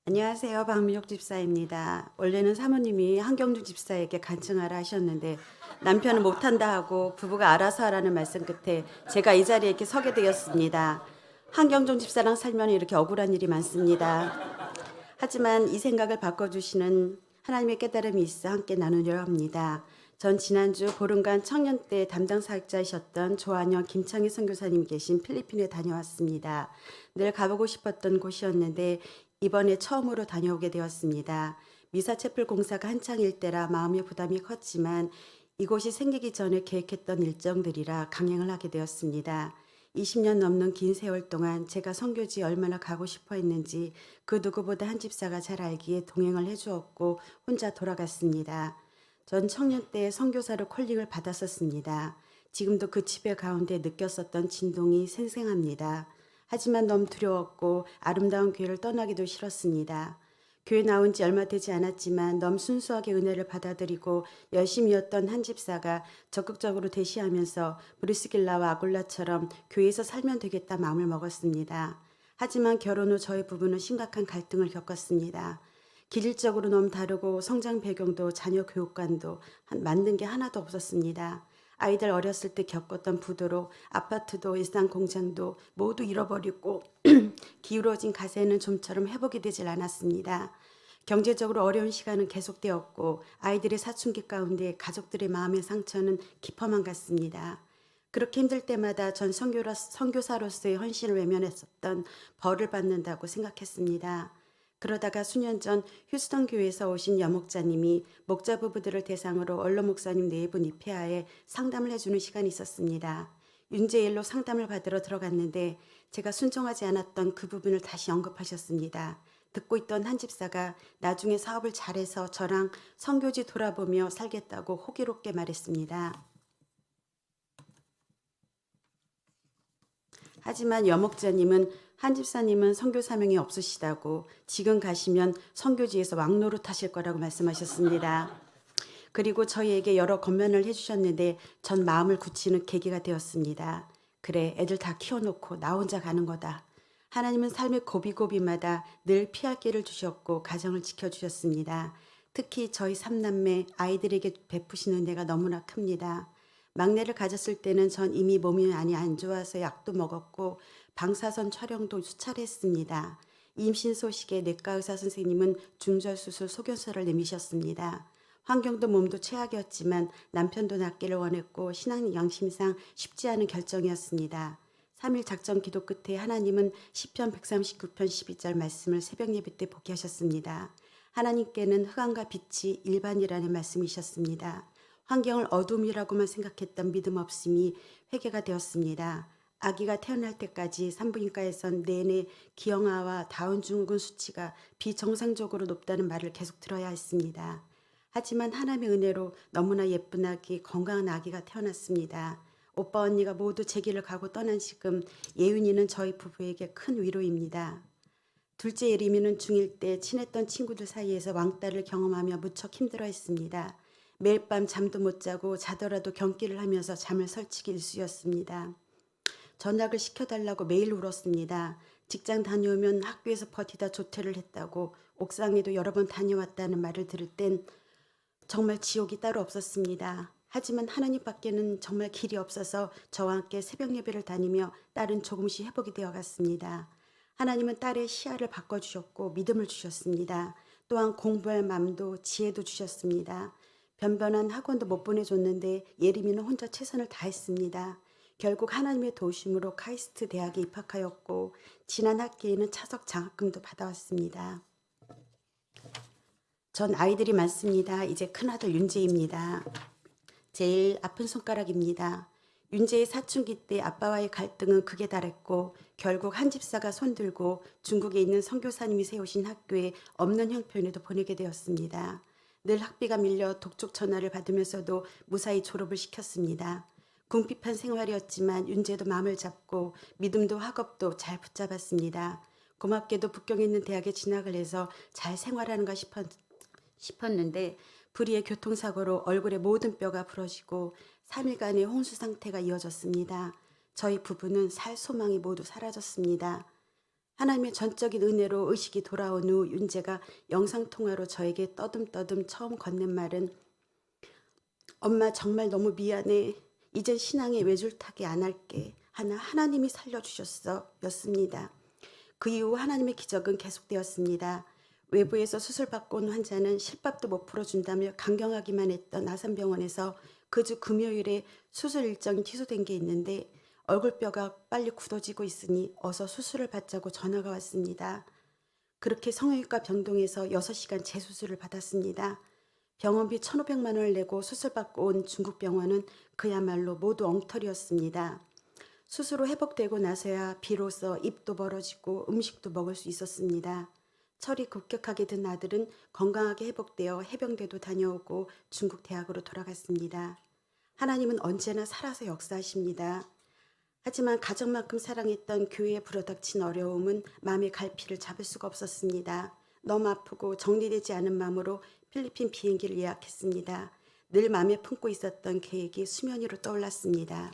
안녕하세요. 박민옥 집사입니다. 원래는 사모님이 한경주 집사에게 간증하라 하셨는데 남편은 못한다 하고 부부가 알아서 하라는 말씀 끝에 제가 이 자리에 이렇게 서게 되었습니다. 한경종 집사랑 살면 이렇게 억울한 일이 많습니다. 하지만 이 생각을 바꿔주시는 하나님의 깨달음이 있어 함께 나누려 합니다. 전 지난주 보름간 청년 때 담당 사역자이셨던 조한영 김창희 선교사님 계신 필리핀에 다녀왔습니다. 늘 가보고 싶었던 곳이었는데 이번에 처음으로 다녀오게 되었습니다. 미사체플 공사가 한창일 때라 마음의 부담이 컸지만 이곳이 생기기 전에 계획했던 일정들이라 강행을 하게 되었습니다. 20년 넘는 긴 세월 동안 제가 선교지에 얼마나 가고 싶어 했는지 그 누구보다 한 집사가 잘 알기에 동행을 해주었고 혼자 돌아갔습니다. 전 청년 때 선교사로 콜링을 받았었습니다. 지금도 그 집의 가운데 느꼈었던 진동이 생생합니다. 하지만 너무 두려웠고 아름다운 교회를 떠나기도 싫었습니다. 교회 나온 지 얼마 되지 않았지만 너무 순수하게 은혜를 받아들이고 열심히였던 한 집사가 적극적으로 대시하면서 브리스길라와 아굴라처럼 교회에서 살면 되겠다 마음을 먹었습니다. 하지만 결혼 후 저희 부부는 심각한 갈등을 겪었습니다. 기질적으로 너무 다르고 성장 배경도 자녀 교육관도 맞는 게 하나도 없었습니다. 아이들 어렸을 때 겪었던 부도로 아파트도 일상 공장도 모두 잃어버리고 기울어진 가세는 좀처럼 회복이 되질 않았습니다. 경제적으로 어려운 시간은 계속되었고 아이들의 사춘기 가운데 가족들의 마음의 상처는 깊어만 갔습니다. 그렇게 힘들 때마다 전 선교사로서의 헌신을 외면했었던 벌을 받는다고 생각했습니다. 그러다가 수년 전 휴스턴 교회에서 오신 여목자님이 목자 부부들을 대상으로 언론 목사님 4분 입회하에 상담을 해주는 시간이 있었습니다. 윤재일로 상담을 받으러 들어갔는데 제가 순종하지 않았던 그 부분을 다시 언급하셨습니다. 듣고 있던 한 집사가 나중에 사업을 잘해서 저랑 선교지 돌아보며 살겠다고 호기롭게 말했습니다. 하지만 여목자님은 한 집사님은 선교 사명이 없으시다고 지금 가시면 선교지에서 왕노릇하실 거라고 말씀하셨습니다. 그리고 저희에게 여러 권면을 해주셨는데 전 마음을 굳히는 계기가 되었습니다. 그래, 애들 다 키워놓고 나 혼자 가는 거다. 하나님은 삶의 고비고비마다 늘 피할 길을 주셨고 가정을 지켜주셨습니다. 특히 저희 3남매 아이들에게 베푸신 은혜가 너무나 큽니다. 막내를 가졌을 때는 전 이미 몸이 많이 안 좋아서 약도 먹었고 방사선 촬영도 수차례 했습니다. 임신 소식에 내과 의사 선생님은 중절수술 소견서를 내미셨습니다. 환경도 몸도 최악이었지만 남편도 낫기를 원했고 신앙 양심상 쉽지 않은 결정이었습니다. 3일 작전 기도 끝에 하나님은 시편 139편 12절 말씀을 새벽 예배 때 보게 하셨습니다. 하나님께는 흑암과 빛이 일반이라는 말씀이셨습니다. 환경을 어둠이라고만 생각했던 믿음 없음이 회개가 되었습니다. 아기가 태어날 때까지 산부인과에선 내내 기형아와 다운 증후군 수치가 비정상적으로 높다는 말을 계속 들어야 했습니다. 하지만 하나님의 은혜로 너무나 예쁜 아기, 건강한 아기가 태어났습니다. 오빠 언니가 모두 제 길을 가고 떠난 지금 예윤이는 저희 부부에게 큰 위로입니다. 둘째 예림이는 중1 때 친했던 친구들 사이에서 왕따를 경험하며 무척 힘들어했습니다. 매일 밤 잠도 못 자고 자더라도 경기를 하면서 잠을 설치기 일쑤였습니다. 전학을 시켜달라고 매일 울었습니다. 직장 다녀오면 학교에서 버티다 조퇴를 했다고 옥상에도 여러 번 다녀왔다는 말을 들을 땐 정말 지옥이 따로 없었습니다. 하지만 하나님밖에는 정말 길이 없어서 저와 함께 새벽 예배를 다니며 딸은 조금씩 회복이 되어갔습니다. 하나님은 딸의 시야를 바꿔주셨고 믿음을 주셨습니다. 또한 공부할 마음도 지혜도 주셨습니다. 변변한 학원도 못 보내줬는데 예림이는 혼자 최선을 다했습니다. 결국 하나님의 도우심으로 카이스트 대학에 입학하였고 지난 학기에는 차석 장학금도 받아왔습니다. 전 아이들이 많습니다. 이제 큰아들 윤재입니다. 제일 아픈 손가락입니다. 윤재의 사춘기 때 아빠와의 갈등은 극에 달했고 결국 한 집사가 손들고 중국에 있는 선교사님이 세우신 학교에 없는 형편에도 보내게 되었습니다. 늘 학비가 밀려 독촉 전화를 받으면서도 무사히 졸업을 시켰습니다. 궁핍한 생활이었지만 윤재도 마음을 잡고 믿음도 학업도 잘 붙잡았습니다. 고맙게도 북경에 있는 대학에 진학을 해서 잘 생활하는가 싶었는데 불의의 교통사고로 얼굴의 모든 뼈가 부러지고 3일간의 혼수 상태가 이어졌습니다. 저희 부부는 살 소망이 모두 사라졌습니다. 하나님의 전적인 은혜로 의식이 돌아온 후 윤재가 영상통화로 저에게 떠듬떠듬 처음 건넨 말은 엄마 정말 너무 미안해. 이젠 신앙에 외줄타기 안 할게. 하나님이 살려주셨어 였습니다. 그 이후 하나님의 기적은 계속되었습니다. 외부에서 수술받고 온 환자는 실밥도 못 풀어준다며 강경하기만 했던 아산병원에서 그 주 금요일에 수술 일정이 취소된 게 있는데 얼굴뼈가 빨리 굳어지고 있으니 어서 수술을 받자고 전화가 왔습니다. 그렇게 성형외과 병동에서 6시간 재수술을 받았습니다. 병원비 1,500만 원을 내고 수술받고 온 중국 병원은 그야말로 모두 엉터리였습니다. 수술 후 회복되고 나서야 비로소 입도 벌어지고 음식도 먹을 수 있었습니다. 철이 급격하게 든 아들은 건강하게 회복되어 해병대도 다녀오고 중국 대학으로 돌아갔습니다. 하나님은 언제나 살아서 역사하십니다. 하지만 가정만큼 사랑했던 교회에 불어닥친 어려움은 마음의 갈피를 잡을 수가 없었습니다. 너무 아프고 정리되지 않은 마음으로 필리핀 비행기를 예약했습니다. 늘 마음에 품고 있었던 계획이 수면 위로 떠올랐습니다.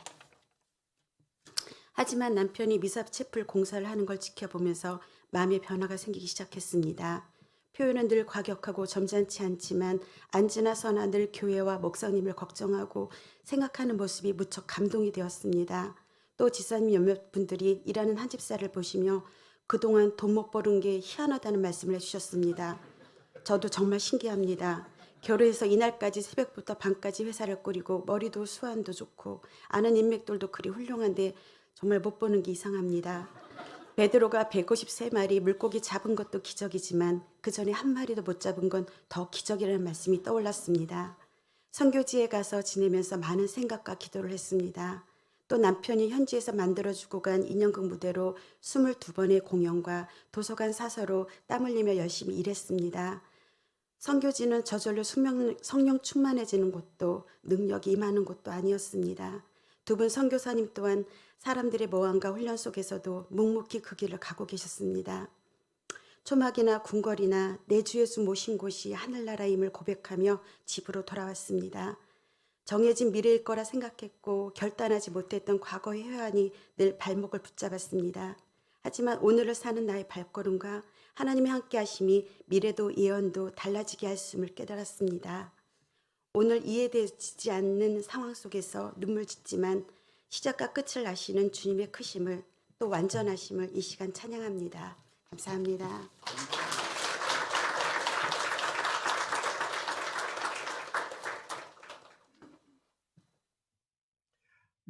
하지만 남편이 미사체풀 공사를 하는 걸 지켜보면서 마음의 변화가 생기기 시작했습니다. 표현은 늘 과격하고 점잖지 않지만 앉으나 서나 늘 교회와 목사님을 걱정하고 생각하는 모습이 무척 감동이 되었습니다. 또 지사님 몇몇 분들이 일하는 한 집사를 보시며 그동안 돈 못 버는 게 희한하다는 말씀을 해주셨습니다. 저도 정말 신기합니다. 결혼해서 이날까지 새벽부터 밤까지 회사를 꾸리고 머리도 수완도 좋고 아는 인맥들도 그리 훌륭한데 정말 못 보는 게 이상합니다. 베드로가 153마리 물고기 잡은 것도 기적이지만 그 전에 한 마리도 못 잡은 건 더 기적이라는 말씀이 떠올랐습니다. 선교지에 가서 지내면서 많은 생각과 기도를 했습니다. 또 남편이 현지에서 만들어주고 간 인형극 무대로 22번의 공연과 도서관 사서로 땀 흘리며 열심히 일했습니다. 선교지는 저절로 성령 충만해지는 곳도 능력이 임하는 곳도 아니었습니다. 두 분 선교사님 또한 사람들의 모함과 훈련 속에서도 묵묵히 그 길을 가고 계셨습니다. 초막이나 궁궐이나 내 주 예수 모신 곳이 하늘나라임을 고백하며 집으로 돌아왔습니다. 정해진 미래일 거라 생각했고 결단하지 못했던 과거의 회한이 늘 발목을 붙잡았습니다. 하지만 오늘을 사는 나의 발걸음과 하나님의 함께 하심이 미래도 예언도 달라지게 하심을 깨달았습니다. 오늘 이해되지 않는 상황 속에서 눈물 짓지만 시작과 끝을 아시는 주님의 크심을 또 완전하심을 이 시간 찬양합니다. 감사합니다.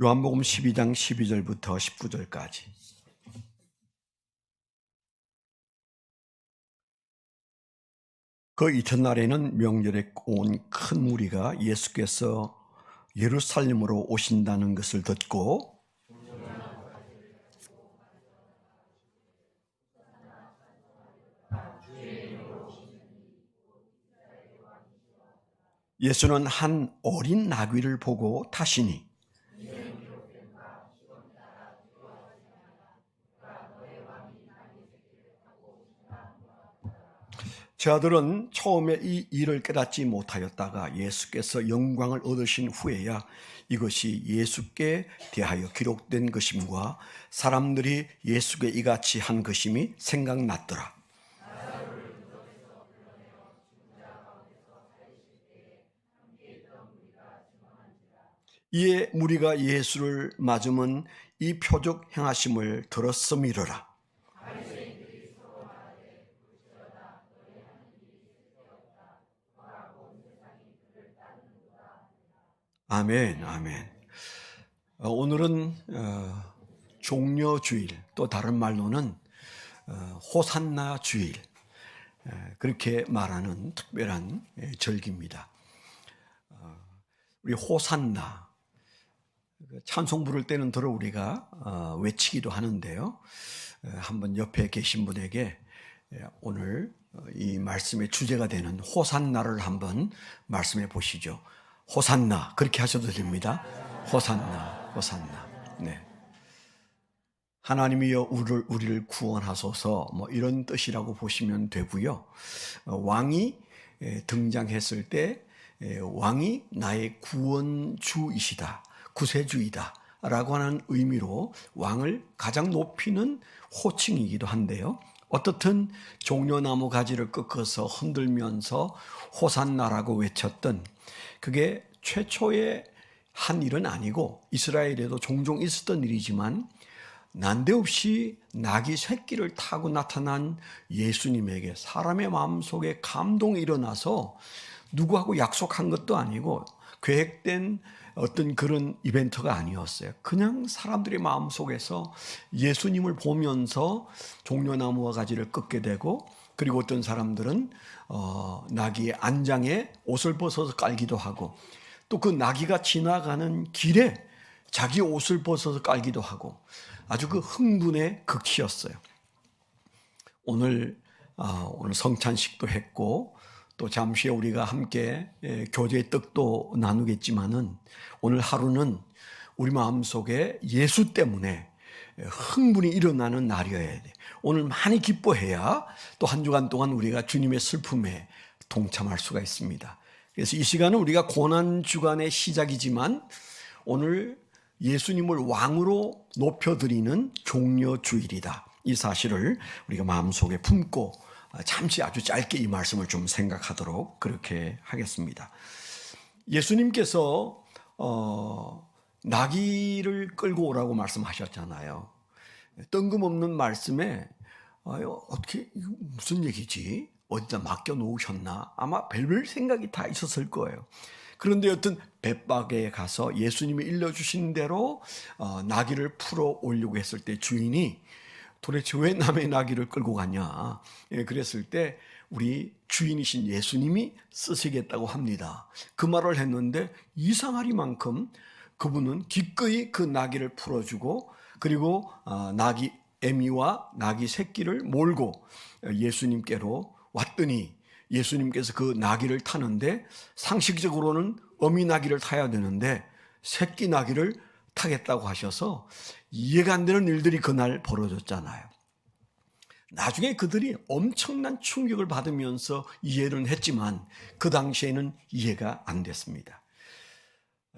요한복음 12장 12절부터 19절까지. 그 이튿날에는 명절에 온 큰 무리가 예수께서 예루살렘으로 오신다는 것을 듣고 예수는 한 어린 나귀를 보고 타시니 저들은 처음에 이 일을 깨닫지 못하였다가 예수께서 영광을 얻으신 후에야 이것이 예수께 대하여 기록된 것임과 사람들이 예수께 이같이 한 것임이 생각났더라. 이에 무리가 예수를 맞으면 이 표적 행하심을 들었음이러라. 아멘, 아멘. 오늘은 종려주일, 또 다른 말로는 호산나 주일, 그렇게 말하는 특별한 절기입니다. 우리 호산나, 찬송 부를 때는 들어 우리가 외치기도 하는데요. 한번 옆에 계신 분에게 오늘 이 말씀의 주제가 되는 호산나를 한번 말씀해 보시죠. 호산나, 그렇게 하셔도 됩니다. 호산나, 호산나. 네. 하나님이여 우리를 구원하소서, 뭐 이런 뜻이라고 보시면 되고요. 왕이 등장했을 때 왕이 나의 구원주이시다, 구세주이다, 라고 하는 의미로 왕을 가장 높이는 호칭이기도 한데요. 어떻든 종려나무 가지를 꺾어서 흔들면서 호산나라고 외쳤던, 그게 최초의 한 일은 아니고 이스라엘에도 종종 있었던 일이지만, 난데없이 나귀 새끼를 타고 나타난 예수님에게 사람의 마음속에 감동이 일어나서 누구하고 약속한 것도 아니고 계획된 어떤 그런 이벤트가 아니었어요. 그냥 사람들의 마음속에서 예수님을 보면서 종려나무와 가지를 꺾게 되고, 그리고 어떤 사람들은 나귀의 안장에 옷을 벗어서 깔기도 하고, 또 그 나귀가 지나가는 길에 자기 옷을 벗어서 깔기도 하고, 아주 그 흥분의 극치였어요. 오늘 성찬식도 했고, 또 잠시 후에 우리가 함께 교제의 떡도 나누겠지만은, 오늘 하루는 우리 마음속에 예수 때문에 흥분이 일어나는 날이어야 돼. 오늘 많이 기뻐해야 또 한 주간 동안 우리가 주님의 슬픔에 동참할 수가 있습니다. 그래서 이 시간은 우리가 고난주간의 시작이지만, 오늘 예수님을 왕으로 높여드리는 종려주일이다. 이 사실을 우리가 마음속에 품고 잠시 아주 짧게 이 말씀을 좀 생각하도록 그렇게 하겠습니다. 예수님께서 나귀를 끌고 오라고 말씀하셨잖아요. 뜬금없는 말씀에 어떻게 무슨 얘기지? 어디다 맡겨놓으셨나? 아마 별별 생각이 다 있었을 거예요. 그런데 어떤 벳박에 가서 예수님이 일러주신 대로 나귀를 풀어 오려고 했을 때 주인이 도대체 왜 남의 나귀를 끌고 가냐? 그랬을 때 우리 주인이신 예수님이 쓰시겠다고 합니다. 그 말을 했는데 이상하리만큼 그분은 기꺼이 그 나귀를 풀어주고, 그리고 나귀 애미와 나귀 새끼를 몰고 예수님께로 왔더니, 예수님께서 그 나귀를 타는데 상식적으로는 어미 나귀를 타야 되는데 새끼 나귀를 타겠다고 하셔서 이해가 안 되는 일들이 그날 벌어졌잖아요. 나중에 그들이 엄청난 충격을 받으면서 이해를 했지만 그 당시에는 이해가 안 됐습니다.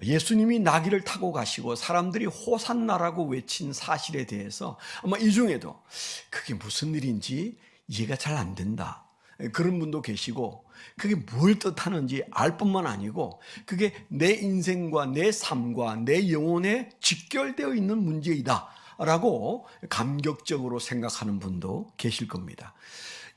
예수님이 나귀를 타고 가시고 사람들이 호산나라고 외친 사실에 대해서 아마 이 중에도 그게 무슨 일인지 이해가 잘 안 된다, 그런 분도 계시고, 그게 뭘 뜻하는지 알 뿐만 아니고 그게 내 인생과 내 삶과 내 영혼에 직결되어 있는 문제이다 라고 감격적으로 생각하는 분도 계실 겁니다.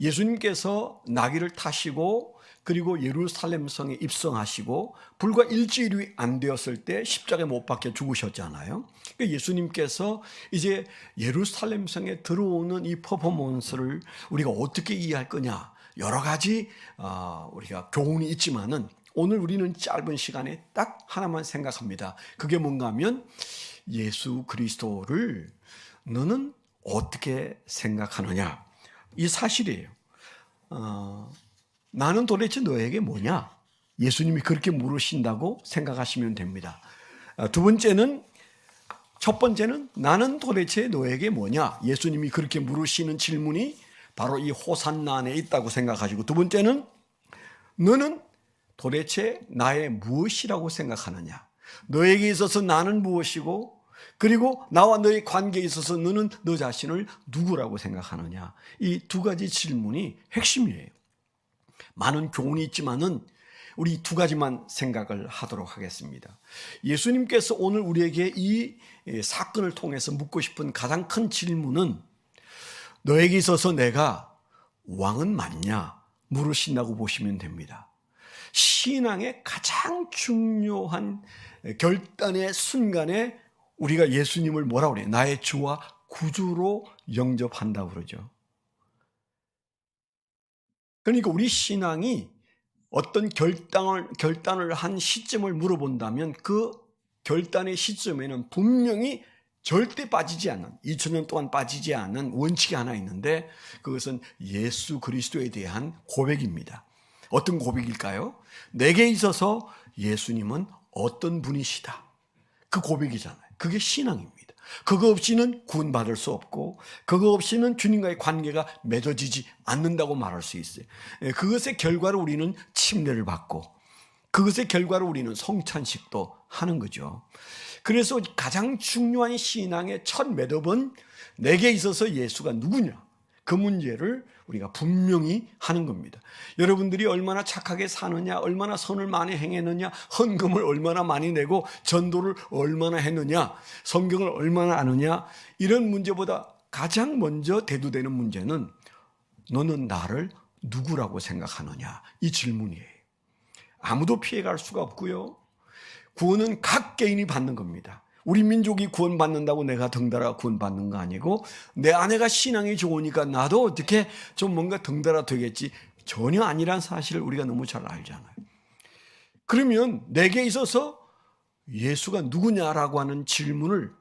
예수님께서 나귀를 타시고 그리고 예루살렘 성에 입성하시고 불과 일주일이 안 되었을 때 십자가에 못 박혀 죽으셨잖아요. 그러니까 예수님께서 이제 예루살렘 성에 들어오는 이 퍼포먼스를 우리가 어떻게 이해할 거냐, 여러 가지 우리가 교훈이 있지만은 오늘 우리는 짧은 시간에 딱 하나만 생각합니다. 그게 뭔가 하면, 예수 그리스도를 너는 어떻게 생각하느냐, 이 사실이에요. 나는 도대체 너에게 뭐냐? 예수님이 그렇게 물으신다고 생각하시면 됩니다. 첫 번째는 나는 도대체 너에게 뭐냐? 예수님이 그렇게 물으시는 질문이 바로 이 호산나 안에 있다고 생각하시고, 두 번째는 너는 도대체 나의 무엇이라고 생각하느냐? 너에게 있어서 나는 무엇이고, 그리고 나와 너의 관계에 있어서 너는 너 자신을 누구라고 생각하느냐? 이 두 가지 질문이 핵심이에요. 많은 교훈이 있지만은 우리 두 가지만 생각을 하도록 하겠습니다. 예수님께서 오늘 우리에게 이 사건을 통해서 묻고 싶은 가장 큰 질문은, 너에게 있어서 내가 왕은 맞냐? 물으신다고 보시면 됩니다. 신앙의 가장 중요한 결단의 순간에 우리가 예수님을 뭐라고 그래요? 나의 주와 구주로 영접한다고 그러죠. 그러니까 우리 신앙이 어떤 결단을 한 시점을 물어본다면 그 결단의 시점에는 분명히 절대 빠지지 않는, 2000년 동안 빠지지 않는 원칙이 하나 있는데, 그것은 예수 그리스도에 대한 고백입니다. 어떤 고백일까요? 내게 있어서 예수님은 어떤 분이시다, 그 고백이잖아요. 그게 신앙입니다. 그거 없이는 구원받을 수 없고, 그거 없이는 주님과의 관계가 맺어지지 않는다고 말할 수 있어요. 그것의 결과로 우리는 침례를 받고, 그것의 결과로 우리는 성찬식도 하는 거죠. 그래서 가장 중요한 신앙의 첫 매듭은 내게 있어서 예수가 누구냐, 그 문제를 우리가 분명히 하는 겁니다. 여러분들이 얼마나 착하게 사느냐, 얼마나 선을 많이 행했느냐, 헌금을 얼마나 많이 내고 전도를 얼마나 했느냐, 성경을 얼마나 아느냐, 이런 문제보다 가장 먼저 대두되는 문제는 너는 나를 누구라고 생각하느냐, 이 질문이에요. 아무도 피해갈 수가 없고요. 구원은 각 개인이 받는 겁니다. 우리 민족이 구원받는다고 내가 덩달아 구원받는 거 아니고, 내 아내가 신앙이 좋으니까 나도 어떻게 좀 뭔가 덩달아 되겠지, 전혀 아니란 사실을 우리가 너무 잘 알잖아요. 그러면 내게 있어서 예수가 누구냐라고 하는 질문을,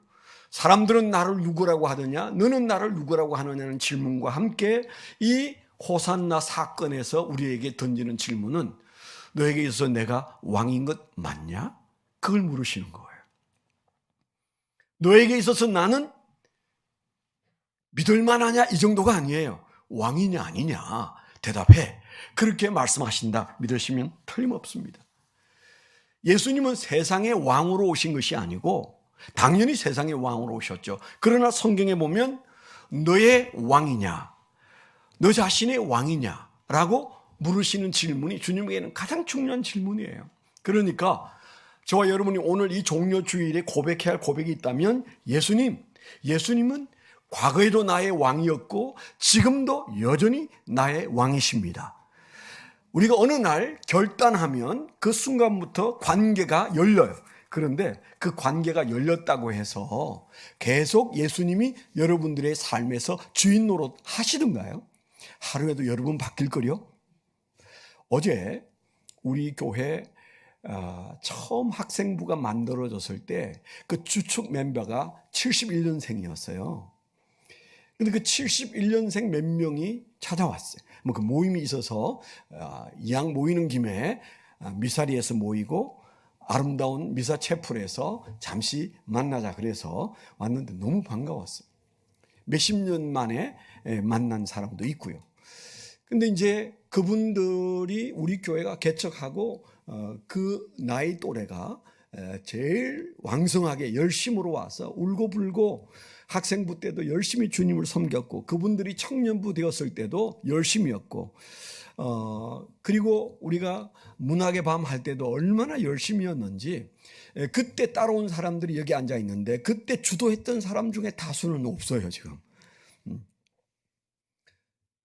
사람들은 나를 누구라고 하느냐, 너는 나를 누구라고 하느냐는 질문과 함께 이 호산나 사건에서 우리에게 던지는 질문은, 너에게 있어서 내가 왕인 것 맞냐? 그걸 물으시는 거예요. 너에게 있어서 나는 믿을 만하냐, 이 정도가 아니에요. 왕이냐 아니냐 대답해. 그렇게 말씀하신다 믿으시면 틀림없습니다. 예수님은 세상의 왕으로 오신 것이 아니고, 당연히 세상의 왕으로 오셨죠. 그러나 성경에 보면 너의 왕이냐, 너 자신의 왕이냐라고 물으시는 질문이 주님에게는 가장 중요한 질문이에요. 그러니까 저와 여러분이 오늘 이 종료주일에 고백해야 할 고백이 있다면, 예수님은 과거에도 나의 왕이었고 지금도 여전히 나의 왕이십니다. 우리가 어느 날 결단하면 그 순간부터 관계가 열려요. 그런데 그 관계가 열렸다고 해서 계속 예수님이 여러분들의 삶에서 주인 노릇 하시던가요? 하루에도 여러분 바뀔 거요? 어제 우리 교회 처음 학생부가 만들어졌을 때 그 주축 멤버가 71년생이었어요. 근데 그 71년생 몇 명이 찾아왔어요. 뭐 그 모임이 있어서 이왕 모이는 김에 미사리에서 모이고 아름다운 미사 채플에서 잠시 만나자 그래서 왔는데 너무 반가웠어요. 몇십 년 만에 만난 사람도 있고요. 근데 이제 그분들이 우리 교회가 개척하고 그 나이 또래가 제일 왕성하게 열심으로 와서 울고불고 학생부 때도 열심히 주님을 섬겼고, 그분들이 청년부 되었을 때도 열심이었고, 그리고 우리가 문학의 밤 할 때도 얼마나 열심이었는지, 그때 따라온 사람들이 여기 앉아 있는데 그때 주도했던 사람 중에 다수는 없어요 지금.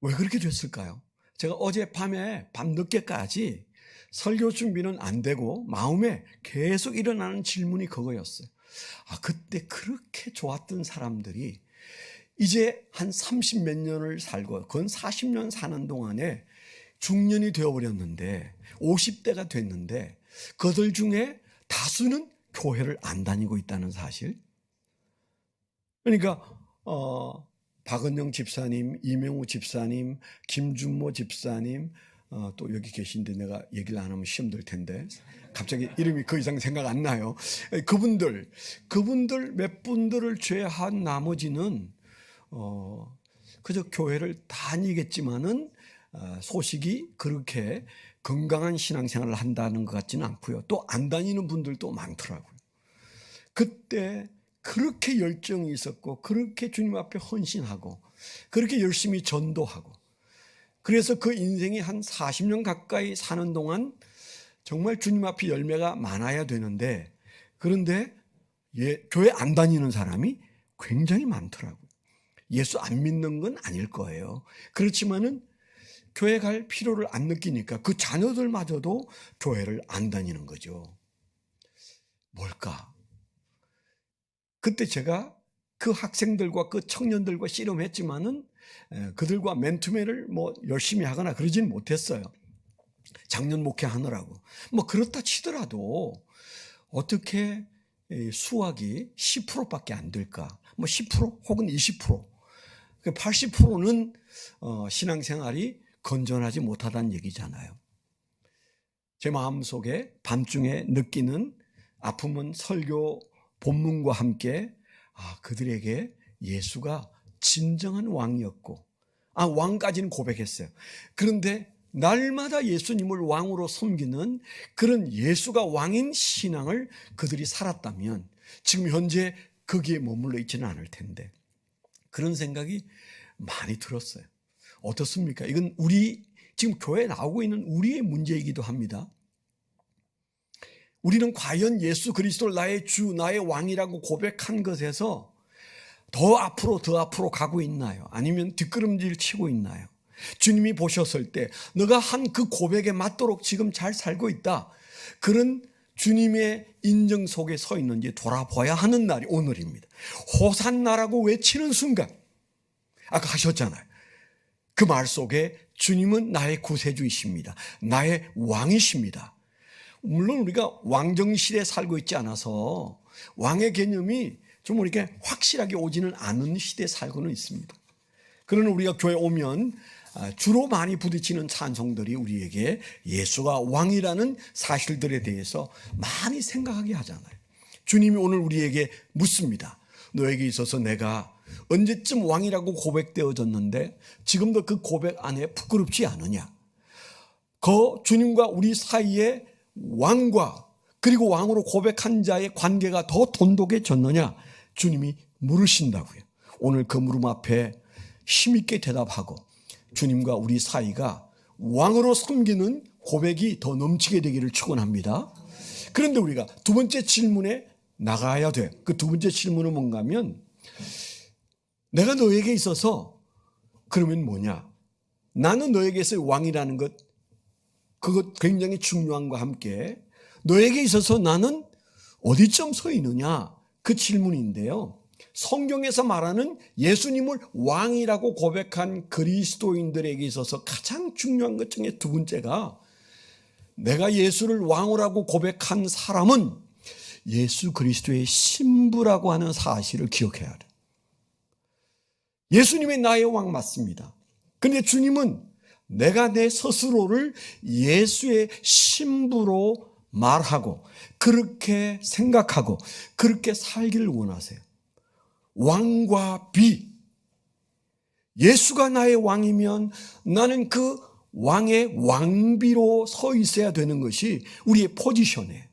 왜 그렇게 됐을까요? 제가 어젯밤에 밤늦게까지 설교 준비는 안 되고 마음에 계속 일어나는 질문이 그거였어요. 그때 그렇게 좋았던 사람들이 이제 한 30 몇 년을 살고 건 40년 사는 동안에 중년이 되어버렸는데, 50대가 됐는데 그들 중에 다수는 교회를 안 다니고 있다는 사실. 그러니까 박은영 집사님, 이명우 집사님, 김준모 집사님, 또 여기 계신데 내가 얘기를 안 하면 시험 들 텐데 갑자기 이름이 그 이상 생각 안 나요. 그분들 몇 분들을 제외한 나머지는 그저 교회를 다니겠지만은 소식이 그렇게 건강한 신앙생활을 한다는 것 같지는 않고요. 또 안 다니는 분들도 많더라고요. 그때 그렇게 열정이 있었고, 그렇게 주님 앞에 헌신하고, 그렇게 열심히 전도하고, 그래서 그 인생이 한 40년 가까이 사는 동안 정말 주님 앞에 열매가 많아야 되는데, 그런데 교회 안 다니는 사람이 굉장히 많더라고요. 예수 안 믿는 건 아닐 거예요. 그렇지만은 교회 갈 필요를 안 느끼니까 그 자녀들마저도 교회를 안 다니는 거죠. 뭘까? 그때 제가 그 학생들과 그 청년들과 씨름했지만은 그들과 맨투맨을 뭐 열심히 하거나 그러지는 못했어요. 작년 목회하느라고. 뭐 그렇다 치더라도 어떻게 수학이 10%밖에 안 될까? 뭐 10% 혹은 20%. 80%는 신앙생활이 건전하지 못하다는 얘기잖아요. 제 마음속에 밤중에 느끼는 아픔은 설교 본문과 함께 그들에게 예수가 진정한 왕이었고, 왕까지는 고백했어요. 그런데 날마다 예수님을 왕으로 섬기는 그런 예수가 왕인 신앙을 그들이 살았다면 지금 현재 거기에 머물러 있지는 않을 텐데, 그런 생각이 많이 들었어요. 어떻습니까? 이건 지금 교회에 나오고 있는 우리의 문제이기도 합니다. 우리는 과연 예수 그리스도를 나의 주, 나의 왕이라고 고백한 것에서 더 앞으로 가고 있나요? 아니면 뒷걸음질 치고 있나요? 주님이 보셨을 때 너가 한 그 고백에 맞도록 지금 잘 살고 있다, 그런 주님의 인정 속에 서 있는지 돌아봐야 하는 날이 오늘입니다. 호산나라고 외치는 순간, 아까 하셨잖아요. 그 말 속에 주님은 나의 구세주이십니다. 나의 왕이십니다. 물론 우리가 왕정시대에 살고 있지 않아서 왕의 개념이 좀 이렇게 확실하게 오지는 않은 시대에 살고는 있습니다. 그러나 우리가 교회에 오면 주로 많이 부딪히는 찬송들이 우리에게 예수가 왕이라는 사실들에 대해서 많이 생각하게 하잖아요. 주님이 오늘 우리에게 묻습니다. 너에게 있어서 내가 언제쯤 왕이라고 고백되어졌는데 지금도 그 고백 안에 부끄럽지 않으냐? 그 주님과 우리 사이에 왕과 그리고 왕으로 고백한 자의 관계가 더 돈독해졌느냐? 주님이 물으신다고요. 오늘 그 물음 앞에 힘있게 대답하고 주님과 우리 사이가 왕으로 섬기는 고백이 더 넘치게 되기를 축원합니다. 그런데 우리가 두 번째 질문에 나가야 돼. 그 두 번째 질문은 뭔가 하면, 내가 너에게 있어서 그러면 뭐냐? 나는 너에게서 왕이라는 것, 그것 굉장히 중요한과 함께 너에게 있어서 나는 어디쯤 서 있느냐? 그 질문인데요. 성경에서 말하는 예수님을 왕이라고 고백한 그리스도인들에게 있어서 가장 중요한 것 중에 두 번째가, 내가 예수를 왕이라고 고백한 사람은 예수 그리스도의 신부라고 하는 사실을 기억해야 돼. 예수님이 나의 왕 맞습니다. 그런데 주님은 내가 내 스스로를 예수의 신부로 말하고 그렇게 생각하고 그렇게 살기를 원하세요. 왕과 비. 예수가 나의 왕이면 나는 그 왕의 왕비로 서 있어야 되는 것이 우리의 포지션이에요.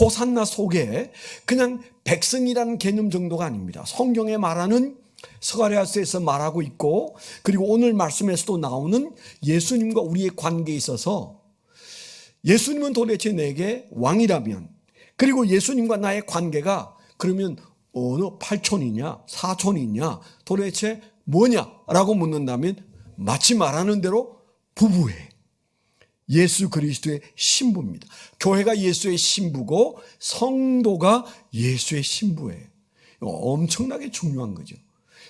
호산나 속에 그냥 백성이라는 개념 정도가 아닙니다. 성경에 말하는 스가랴서에서 말하고 있고, 그리고 오늘 말씀에서도 나오는 예수님과 우리의 관계에 있어서 예수님은 도대체 내게 왕이라면, 그리고 예수님과 나의 관계가 그러면 어느 8촌이냐 4촌이냐 도대체 뭐냐라고 묻는다면 마치 말하는 대로 부부예요. 예수 그리스도의 신부입니다. 교회가 예수의 신부고 성도가 예수의 신부예요. 엄청나게 중요한 거죠.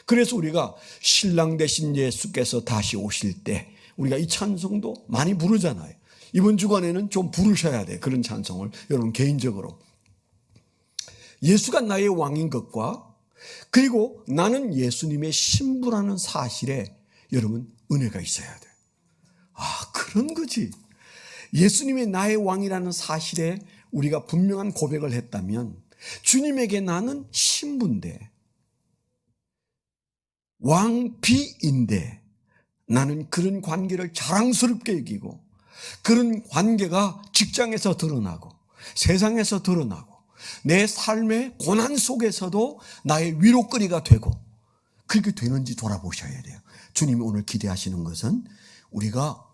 그래서 우리가 신랑 되신 예수께서 다시 오실 때 우리가 이 찬송도 많이 부르잖아요. 이번 주간에는 좀 부르셔야 돼. 그런 찬송을 여러분 개인적으로. 예수가 나의 왕인 것과 그리고 나는 예수님의 신부라는 사실에 여러분 은혜가 있어야 돼. 아, 그런 거지. 예수님이 나의 왕이라는 사실에 우리가 분명한 고백을 했다면 주님에게 나는 신부인데 왕비인데 나는 그런 관계를 자랑스럽게 여기고 그런 관계가 직장에서 드러나고 세상에서 드러나고 내 삶의 고난 속에서도 나의 위로거리가 되고 그렇게 되는지 돌아보셔야 돼요. 주님이 오늘 기대하시는 것은 우리가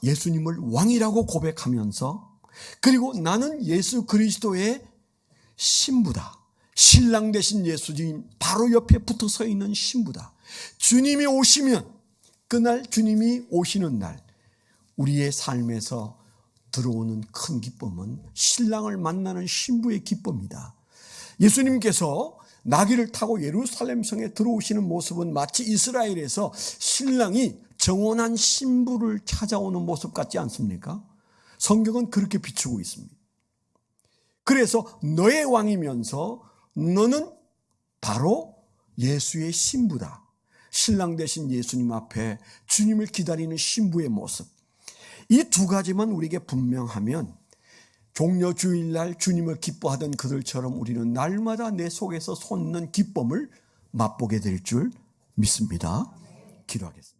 예수님을 왕이라고 고백하면서 그리고 나는 예수 그리스도의 신부다. 신랑 되신 예수님 바로 옆에 붙어 서 있는 신부다. 주님이 오시면 그날 주님이 오시는 날 우리의 삶에서 들어오는 큰 기쁨은 신랑을 만나는 신부의 기쁨이다. 예수님께서 나귀를 타고 예루살렘 성에 들어오시는 모습은 마치 이스라엘에서 신랑이 정혼한 신부를 찾아오는 모습 같지 않습니까? 성경은 그렇게 비추고 있습니다. 그래서 너의 왕이면서 너는 바로 예수의 신부다. 신랑 되신 예수님 앞에 주님을 기다리는 신부의 모습. 이 두 가지만 우리에게 분명하면 종려 주일날 주님을 기뻐하던 그들처럼 우리는 날마다 내 속에서 솟는 기쁨을 맛보게 될 줄 믿습니다. 기도하겠습니다.